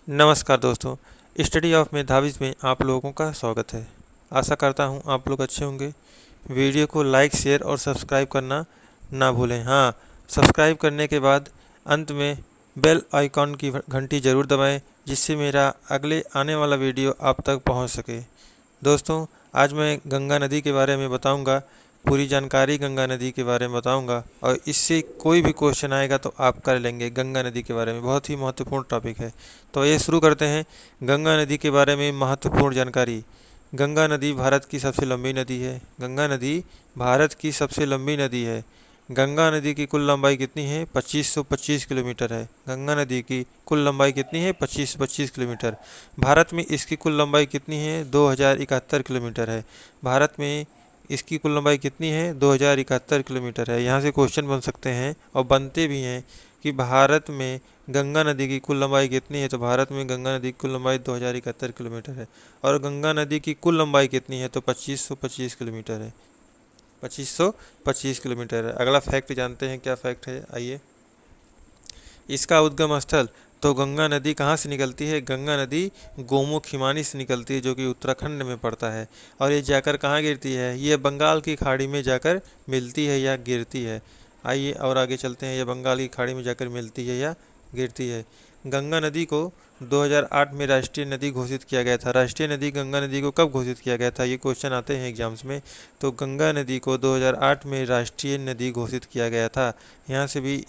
नमस्कार दोस्तों, study of मेधावीज में आप लोगों का स्वागत है। आशा करता हूं आप लोग अच्छे होंगे। वीडियो को लाइक, शेयर और सब्सक्राइब करना ना भूलें। हाँ, सब्सक्राइब करने के बाद अंत में बेल आइकॉन की घंटी ज़रूर दबाएं, जिससे मेरा अगले आने वाला वीडियो आप तक पहुंच सके। दोस्तों, आज मैं गंगा नदी के बारे में बताऊंगा, पूरी जानकारी गंगा नदी के बारे में बताऊंगा और इससे कोई भी क्वेश्चन आएगा तो आप कर लेंगे। गंगा नदी के बारे में बहुत ही महत्वपूर्ण टॉपिक है। तो ये शुरू करते हैं। गंगा नदी के बारे में महत्वपूर्ण जानकारी। गंगा नदी भारत की सबसे लंबी नदी है। गंगा नदी भारत की सबसे लंबी नदी है। गंगा नदी की कुल लंबाई कितनी है? 2525 किलोमीटर है। गंगा नदी की कुल लंबाई कितनी है? 2525 किलोमीटर। भारत में इसकी कुल लंबाई कितनी है? 2071 किलोमीटर है। भारत में इसकी कुल लंबाई कितनी है? 2071 किलोमीटर है। यहाँ से क्वेश्चन बन सकते हैं और बनते भी हैं कि भारत में गंगा नदी की कुल लंबाई कितनी है। तो भारत में गंगा नदी की कुल लंबाई 2071 किलोमीटर है और गंगा नदी की कुल लंबाई कितनी है? तो 2525 किलोमीटर है। 2525 किलोमीटर है। अगला फैक्ट जानते हैं, क्या फैक्ट है, आइए। इसका उद्गम स्थल, तो गंगा नदी कहाँ से निकलती है? गंगा नदी गोमुख हिमानी से निकलती है, जो कि उत्तराखंड में पड़ता है। और ये जाकर कहाँ गिरती है? ये बंगाल की खाड़ी में जाकर मिलती है या गिरती है। आइए और आगे चलते हैं। ये बंगाल की खाड़ी में जाकर मिलती है या गिरती है। गंगा नदी को 2008 में राष्ट्रीय नदी घोषित किया गया था। राष्ट्रीय नदी गंगा नदी को कब घोषित किया गया था? ये क्वेश्चन आते हैं एग्जाम्स में। तो गंगा नदी को 2008 में राष्ट्रीय नदी घोषित किया गया था। यहाँ से भी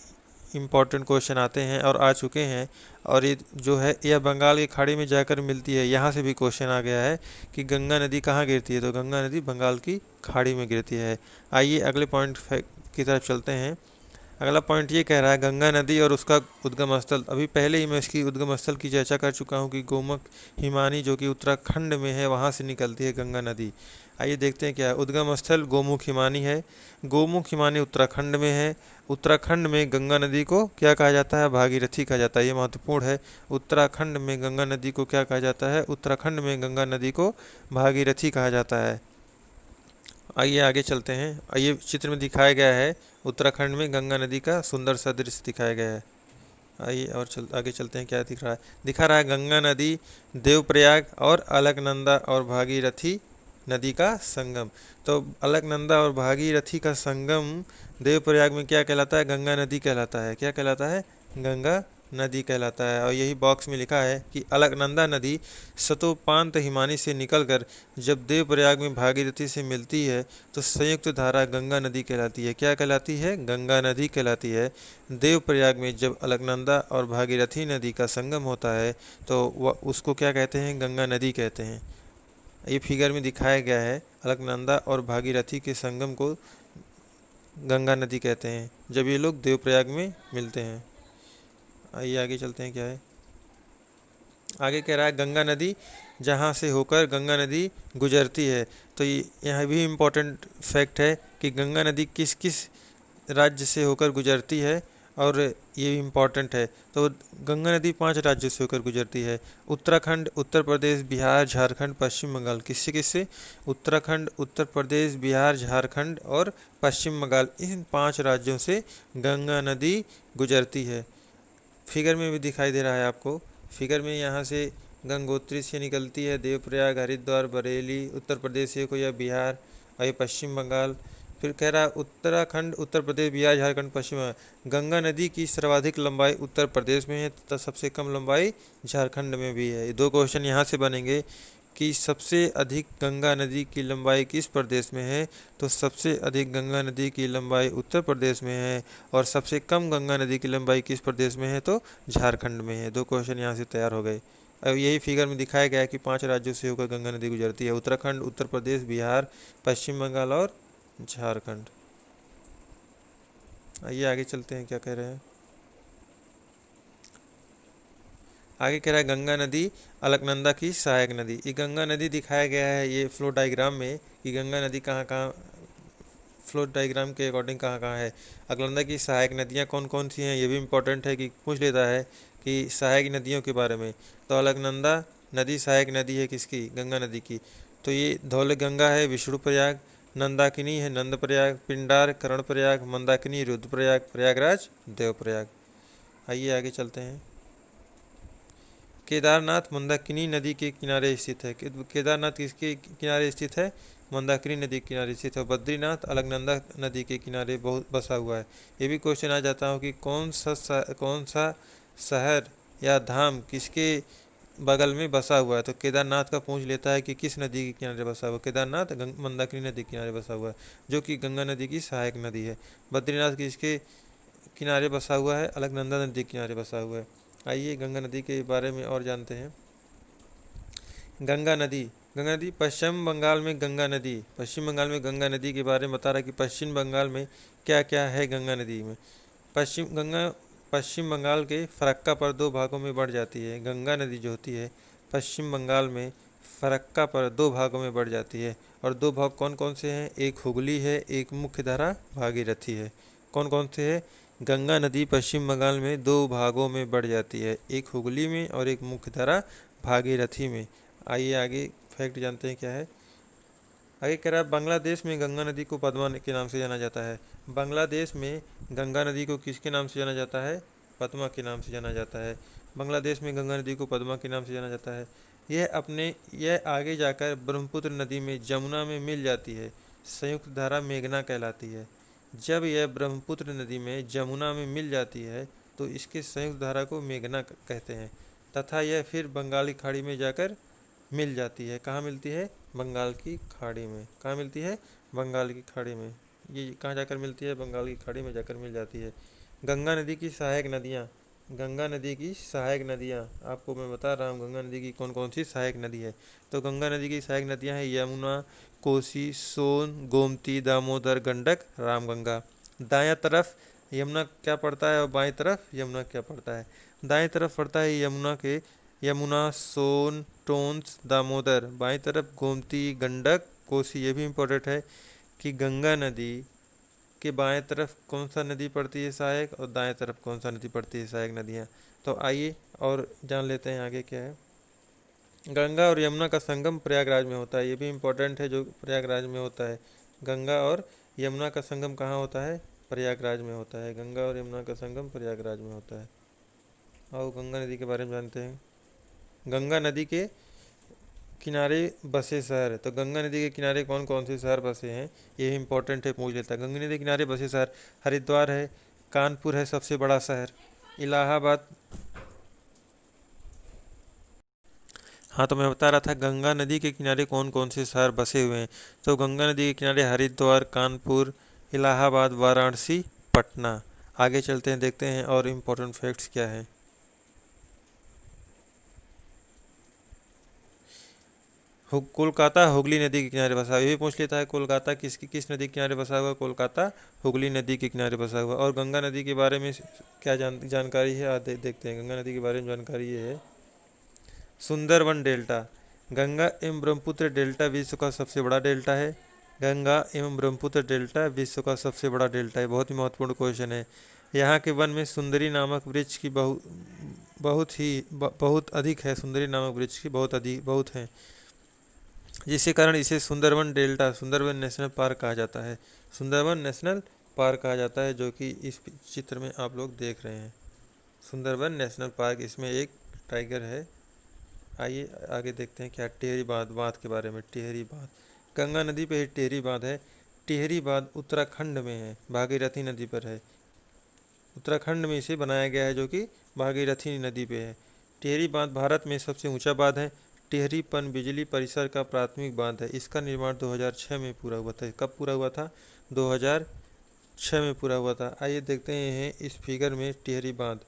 इम्पॉर्टेंट क्वेश्चन आते हैं और आ चुके हैं। और ये जो है यह बंगाल की खाड़ी में जाकर मिलती है। यहाँ से भी क्वेश्चन आ गया है कि गंगा नदी कहाँ गिरती है? तो गंगा नदी बंगाल की खाड़ी में गिरती है। आइए अगले पॉइंट की तरफ चलते हैं। अगला पॉइंट ये कह रहा है गंगा नदी और उसका उद्गम स्थल। अभी पहले ही मैं इसकी उद्गम स्थल की चर्चा कर चुका हूँ कि गोमुख हिमानी, जो कि उत्तराखंड में है, वहाँ से निकलती है गंगा नदी। आइए देखते हैं क्या है। उद्गम स्थल गोमुख हिमानी है। गोमुख हिमानी उत्तराखंड में है। उत्तराखंड में गंगा नदी को क्या कहा जाता है? भागीरथी कहा जाता है। ये महत्वपूर्ण है। उत्तराखंड में गंगा नदी को क्या कहा जाता है? उत्तराखंड में गंगा नदी को भागीरथी कहा जाता है। आइए आगे चलते हैं। आइए, चित्र में दिखाया गया है उत्तराखंड में गंगा नदी का सुंदर सा दृश्य दिखाया गया है। आइए और आगे चलते हैं, क्या दिख रहा है। दिखा रहा है गंगा नदी, देवप्रयाग और अलकनंदा और भागीरथी नदी का संगम। तो अलकनंदा और भागीरथी का संगम देवप्रयाग में क्या कहलाता है? गंगा नदी कहलाता है। क्या कहलाता है? गंगा नदी कहलाता है। और यही बॉक्स में लिखा है कि अलकनंदा नदी सतोपांत हिमानी से निकलकर जब देवप्रयाग में भागीरथी से मिलती है तो संयुक्त धारा गंगा नदी कहलाती है। क्या कहलाती है? गंगा नदी कहलाती है। देवप्रयाग में जब अलकनंदा और भागीरथी नदी का संगम होता है तो वह उसको क्या कहते हैं? गंगा नदी कहते हैं। ये फिगर में दिखाया गया है, अलकनंदा और भागीरथी के संगम को गंगा नदी कहते हैं जब ये लोग देवप्रयाग में मिलते हैं। आइए आगे चलते हैं, क्या है। आगे कह रहा है गंगा नदी जहाँ से होकर गंगा नदी गुजरती है। तो यहाँ भी इम्पोर्टेंट फैक्ट है कि गंगा नदी किस किस राज्य से होकर गुजरती है, और ये भी इम्पोर्टेंट है। तो गंगा नदी 5 राज्यों से होकर गुजरती है। उत्तराखंड, उत्तर प्रदेश, बिहार, झारखंड, पश्चिम बंगाल। किससे किससे? उत्तराखंड, उत्तर प्रदेश, बिहार, झारखंड और पश्चिम बंगाल, इन 5 राज्यों से गंगा नदी गुजरती है। फिगर में भी दिखाई दे रहा है आपको। फिगर में यहाँ से गंगोत्री से निकलती है, देवप्रयाग, हरिद्वार, बरेली, उत्तर प्रदेश से कोई, या बिहार, और ये पश्चिम बंगाल। फिर कह रहा है उत्तराखंड, उत्तर प्रदेश, बिहार, झारखंड, पश्चिम बंगाल। गंगा नदी की सर्वाधिक लंबाई उत्तर प्रदेश में है तथा सबसे कम लंबाई झारखंड में भी है। ये 2 क्वेश्चन यहाँ से बनेंगे कि सबसे अधिक गंगा नदी की लंबाई किस प्रदेश में है? तो सबसे अधिक गंगा नदी की लंबाई उत्तर प्रदेश में है। और सबसे कम गंगा नदी की लंबाई किस प्रदेश में है? तो झारखंड में है। 2 क्वेश्चन यहाँ से तैयार हो गए। अब यही फिगर में दिखाया गया है कि 5 राज्यों से होकर गंगा नदी गुजरती है। उत्तराखंड, उत्तर प्रदेश, बिहार, पश्चिम बंगाल और झारखंड। आइए आगे चलते हैं, क्या कह रहे हैं। आगे कह रहा है गंगा नदी अलकनंदा की सहायक नदी। ये गंगा नदी दिखाया गया है ये फ्लो डायग्राम में कि गंगा नदी कहाँ कहाँ, फ्लो डायग्राम के अकॉर्डिंग कहाँ कहाँ है। अलकनंदा की सहायक नदियाँ कौन कौन सी हैं, ये भी इम्पोर्टेंट है कि पूछ लेता है कि सहायक नदियों के बारे में। तो अलकनंदा नदी सहायक नदी है किसकी? गंगा नदी की। तो ये धौलगंगा है, विष्णुप्रयाग, नंदाकिनी है, नंदप्रयाग, पिंडार, कर्णप्रयाग, मंदाकिनी, रुद्रप्रयाग, प्रयागराज, देवप्रयाग। आइए आगे चलते हैं। केदारनाथ मंदाकिनी नदी के किनारे स्थित है। केदारनाथ किसके किनारे स्थित है? मंदाकिनी नदी के किनारे स्थित है। बद्रीनाथ अलकनंदा नदी के किनारे बहुत बसा हुआ है। ये भी क्वेश्चन आ जाता हो कि कौन सा शहर या धाम किसके बगल में बसा हुआ है, तो केदारनाथ का पूछ लेता है कि किस नदी के किनारे बसा हुआ है। केदारनाथ मंदाकिनी नदी के किनारे बसा हुआ है, जो कि गंगा नदी की सहायक नदी है। बद्रीनाथ किसके किनारे बसा हुआ है? अलकनंदा नदी के किनारे बसा हुआ है। आइए गंगा नदी के बारे में और जानते हैं। गंगा नदी पश्चिम बंगाल में गंगा नदी, पश्चिम बंगाल में गंगा नदी के बारे में बता रहा है कि पश्चिम बंगाल में क्या क्या है गंगा नदी में। पश्चिम बंगाल के फरक्का पर 2 भागों में बढ़ जाती है। गंगा नदी जो होती है पश्चिम बंगाल में फरक्का पर 2 भागों में बढ़ जाती है। और 2 भाग कौन कौन से हैं? एक हुगली है, एक मुख्यधारा भागीरथी है। कौन कौन से है? गंगा नदी पश्चिम बंगाल में 2 भागों में बढ़ जाती है, एक हुगली में और एक मुख्यधारा भागीरथी में। आइए आगे फैक्ट जानते हैं क्या है। आगे कह रहा है बांग्लादेश में गंगा नदी को पद्मा के नाम से जाना जाता है। बांग्लादेश में गंगा नदी को किसके नाम से जाना जाता है? पद्मा के नाम से जाना जाता है। बांग्लादेश में गंगा नदी को पद्मा के नाम से जाना जाता है। यह आगे जाकर ब्रह्मपुत्र नदी में जमुना में मिल जाती है। संयुक्त धारा मेघना कहलाती है। जब यह ब्रह्मपुत्र नदी में जमुना में मिल जाती है तो इसके संयुक्त धारा को मेघना कहते हैं, तथा यह फिर बंगाली खाड़ी में जाकर मिल जाती है। कहाँ मिलती है? बंगाल की खाड़ी में। कहाँ मिलती है? बंगाल की खाड़ी में। ये कहाँ जाकर मिलती है? बंगाल की खाड़ी में जाकर मिल जाती है। गंगा नदी की सहायक नदियाँ, गंगा नदी की सहायक नदियाँ आपको मैं बता रहा हूँ गंगा नदी की कौन कौन सी सहायक नदी है। तो गंगा नदी की सहायक नदियाँ हैं यमुना, कोसी, सोन, गोमती, दामोदर, गंडक, रामगंगा। दायां तरफ यमुना क्या पड़ता है और बाएं तरफ यमुना क्या पड़ता है? दाएं तरफ पड़ता है यमुना, सोन, टोंस, दामोदर। बाएं तरफ गोमती, गंडक, कोसी। ये भी इम्पोर्टेंट है कि गंगा नदी के बाएं तरफ कौन सा नदी पड़ती है सहायक, और दाएं तरफ कौन सा नदी पड़ती है सहायक नदियाँ। तो आइए और जान लेते हैं आगे क्या है। गंगा और यमुना का संगम प्रयागराज में होता है। ये भी इम्पोर्टेंट है जो प्रयागराज में होता है। गंगा और यमुना का संगम कहाँ होता है? प्रयागराज में होता है। गंगा और यमुना का संगम प्रयागराज में होता है। आओ गंगा नदी के बारे में जानते हैं। गंगा नदी के किनारे बसे शहर, तो गंगा नदी के किनारे कौन कौन से शहर बसे हैं ये इंपॉर्टेंट है, पूछ लेता है। गंगा नदी के किनारे बसे शहर हरिद्वार है, कानपुर है सबसे बड़ा शहर, इलाहाबाद। हाँ, तो मैं बता रहा था गंगा नदी के किनारे कौन कौन से शहर बसे हुए हैं। तो गंगा नदी के किनारे हरिद्वार, कानपुर, इलाहाबाद, वाराणसी, पटना। आगे चलते हैं, देखते हैं और इम्पोर्टेंट फैक्ट्स क्या है। कोलकाता हुगली नदी के किनारे बसा हुआ। ये भी पूछ लेता है कोलकाता किस नदी के किनारे बसा हुआ? कोलकाता हुगली नदी के किनारे बसा हुआ। और गंगा नदी के बारे में क्या जानकारी है देखते हैं। गंगा नदी के बारे में जानकारी ये है, सुंदरवन डेल्टा। गंगा एवं ब्रह्मपुत्र डेल्टा विश्व का सबसे बड़ा डेल्टा है। गंगा एवं ब्रह्मपुत्र डेल्टा विश्व का सबसे बड़ा डेल्टा है। बहुत ही महत्वपूर्ण क्वेश्चन है। यहाँ के वन में सुंदरी नामक वृक्ष की बहुत अधिक है। सुंदरी नामक वृक्ष की बहुत है, जिसके कारण इसे सुंदरवन नेशनल पार्क कहा जाता है। सुंदरवन नेशनल पार्क कहा जाता है, जो कि इस चित्र में आप लोग देख रहे हैं। सुंदरवन नेशनल पार्क, इसमें एक टाइगर है। आइए आगे देखते हैं क्या टिहरी बांध के बारे में। टिहरी बांध, गंगा नदी पे ही टिहरी बांध है। टिहरी बांध उत्तराखंड में है, भागीरथी नदी पर है। उत्तराखंड में इसे बनाया गया है, जो कि भागीरथी नदी पे है। टिहरी बांध भारत में सबसे ऊंचा बांध है। टिहरी पनबिजली परिसर का प्राथमिक बांध है। इसका निर्माण 2006 में पूरा हुआ था। कब पूरा हुआ था? 2006 में पूरा हुआ था। आइए देखते हैं इस फिगर में टिहरी बांध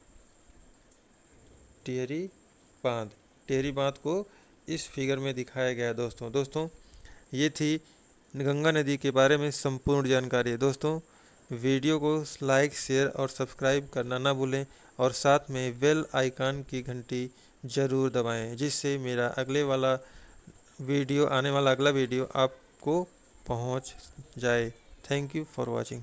टिहरी बांध को इस फिगर में दिखाया गया है। दोस्तों ये थी गंगा नदी के बारे में संपूर्ण जानकारी। दोस्तों वीडियो को लाइक, शेयर और सब्सक्राइब करना ना भूलें, और साथ में बेल आइकन की घंटी ज़रूर दबाएं, जिससे मेरा आने वाला अगला वीडियो आपको पहुंच जाए। Thank you for watching.